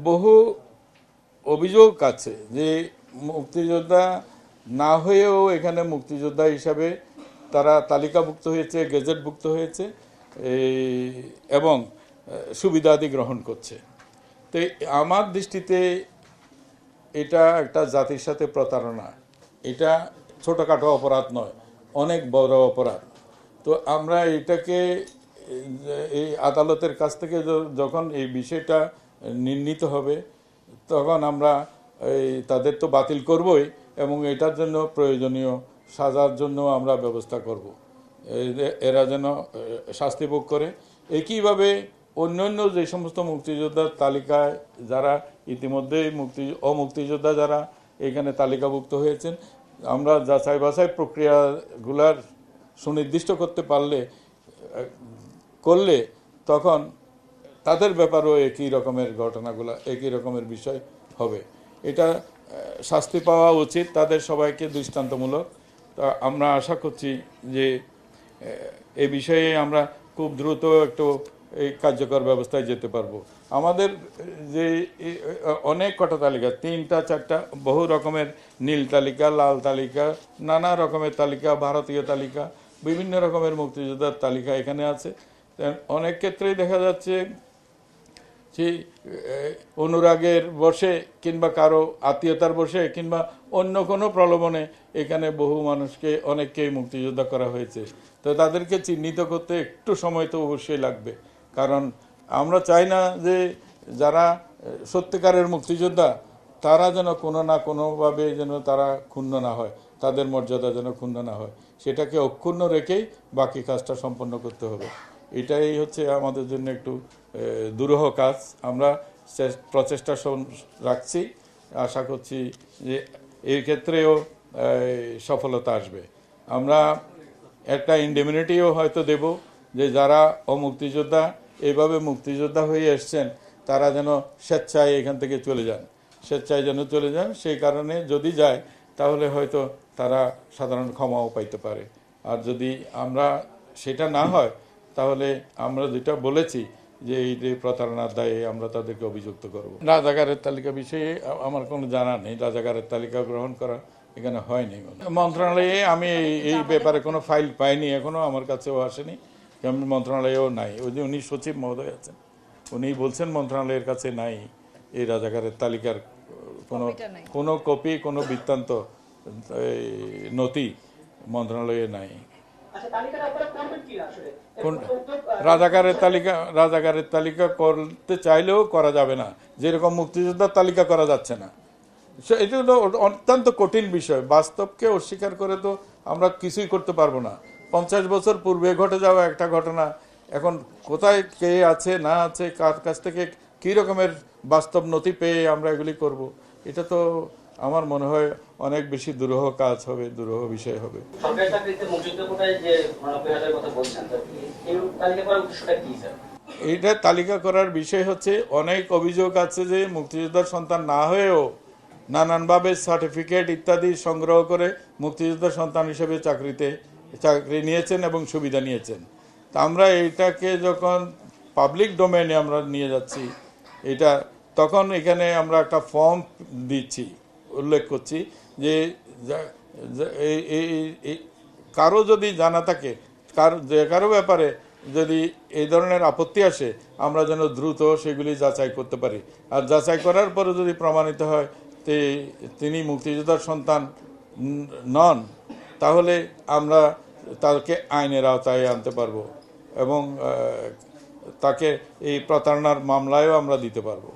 বহু অভিযোগ আছে যে মুক্তিযোদ্ধা না হয়েও এখানে মুক্তিযোদ্ধা হিসাবে তারা তালিকাভুক্ত হয়েছে, গেজেটভুক্ত হয়েছে এবং সুবিধাদি গ্রহণ করছে। তো আমার দৃষ্টিতে এটা একটা জাতির সাথে প্রতারণা। এটা ছোটোখাটো অপরাধ নয়, অনেক বড় অপরাধ। তো আমরা এটাকে এই আদালতের কাছ থেকে যখন এই বিষয়টা নির্ণীত হবে তখন আমরা তাদের তো বাতিল করবই এবং এটার জন্য প্রয়োজনীয় সাজার জন্য আমরা ব্যবস্থা করব, এরা যেন শাস্তি ভোগ করে। একইভাবে অন্যান্য যে সমস্ত মুক্তিযোদ্ধার তালিকায় যারা ইতিমধ্যে অমুক্তিযোদ্ধা যারা এখানে তালিকাভুক্ত হয়েছেন, আমরা যাচাই বাছাই প্রক্রিয়াগুলার সুনির্দিষ্ট করতে করলে তখন তাদের ব্যাপারেও একই রকমের ঘটনাগুলো, একই রকমের বিষয় হবে। এটা শাস্তি পাওয়া উচিত তাদের সবাইকে দৃষ্টান্তমূলক। তা আমরা আশা করছি যে এই বিষয়ে আমরা খুব দ্রুত একটু এই কার্যকর ব্যবস্থায় যেতে পারবো। আমাদের যে অনেক কটা তালিকা, 3টা 4টা বহু রকমের নীল তালিকা, লাল তালিকা, নানা রকমের তালিকা, ভারতীয় তালিকা, বিভিন্ন রকমের মুক্তিযোদ্ধার তালিকা এখানে আছে। অনেক ক্ষেত্রেই দেখা যাচ্ছে যে অনুরাগের বসে কিংবা কারো আত্মীয়তার বসে কিংবা অন্য কোনো প্রলোভনে এখানে বহু মানুষকে অনেককেই মুক্তিযোদ্ধা করা হয়েছে। তো তাদেরকে চিহ্নিত করতে একটু সময় তো অবশ্যই লাগবে, কারণ আমরা চাই না যে যারা সত্যিকারের মুক্তিযোদ্ধা তারা যেন কোনো না কোনোভাবে যেন তারা ক্ষুণ্ণ না হয়, তাদের মর্যাদা যেন ক্ষুণ্ণ না হয়। সেটাকে অক্ষুণ্ণ রেখেই বাকি কাজটা সম্পন্ন করতে হবে। এটাই হচ্ছে আমাদের জন্য একটু দুরূহ কাজ। আমরা প্রচেষ্টা রাখছি, আশা করছি যে এই ক্ষেত্রেও সফলতা আসবে। আমরা একটা ইন্ডেমনিটিও হয়তো দেব যে যারা অমুক্তিযোদ্ধা এইভাবে মুক্তিযোদ্ধা হয়ে এসছেন তারা যেন স্বেচ্ছায় এখান থেকে চলে যান, স্বেচ্ছায় যেন চলে যান। সেই কারণে যদি যায় তাহলে হয়তো তারা সাধারণ ক্ষমাও পাইতে পারে। আর যদি আমরা সেটা না হয় তাহলে আমরা যেটা বলেছি যে এই যে প্রতারণার দায়ে আমরা তাদেরকে অভিযুক্ত করব। রাজাকারের তালিকা বিষয়ে আমার কোনো জানা নেই, রাজাকারের তালিকা গ্রহণ করা এখানে হয়নি। মন্ত্রণালয়ে আমি এই ব্যাপারে কোনো ফাইল পাইনি, এখনো আমার কাছেও আসেনি, মন্ত্রণালয়েও নাই। ওই যে উনি সচিব মহোদয় আছেন, উনি বলছেন মন্ত্রণালয়ের কাছে নাই এই রাজাকারের তালিকার কোনো কপি, কোনো বৃত্তান্ত নথি মন্ত্রণালয়ে নাই। রাজাকারের তালিকা করতে চাইলেও করা যাবে না, যেরকম মুক্তিযোদ্ধার তালিকা করা যাচ্ছে না। এটা তো অত্যন্ত কঠিন বিষয়। বাস্তবকে অস্বীকার করে তো আমরা কিছুই করতে পারবো না। 50 বছর পূর্বে ঘটে যাওয়া একটা ঘটনা এখন কোথায় কে আছে না আছে, কার কাছ থেকে কী রকমের বাস্তব নথি পেয়ে আমরা এগুলি করব, এটা তো আমার মনে হয় অনেক বেশি দুরূহ কাজ হবে, দুরূহ বিষয় হবে। এইটা তালিকা করার বিষয় হচ্ছে অনেক অভিযোগ আছে যে মুক্তিযোদ্ধার সন্তান না হয়েও নানানভাবে সার্টিফিকেট ইত্যাদি সংগ্রহ করে মুক্তিযোদ্ধার সন্তান হিসেবে চাকরি নিয়েছেন এবং সুবিধা নিয়েছেন। তা আমরা এইটাকে যখন পাবলিক ডোমেইনে আমরা নিয়ে যাচ্ছি এটা, তখন এখানে আমরা একটা ফর্ম দিচ্ছি, উল্লেখ করছি যে কারো যদি জানা থাকে, কারো ব্যাপারে যদি এই ধরনের আপত্তি আসে আমরা যেন দ্রুত সেগুলি যাচাই করতে পারি। আর যাচাই করার পরে যদি প্রমাণিত হয় তিনি মুক্তিযোদ্ধার সন্তান নন, তাহলে আমরা তাকে আইনের আওতায় আনতে পারবো এবং তাকে এই প্রতারণার মামলায়ও আমরা দিতে পারবো।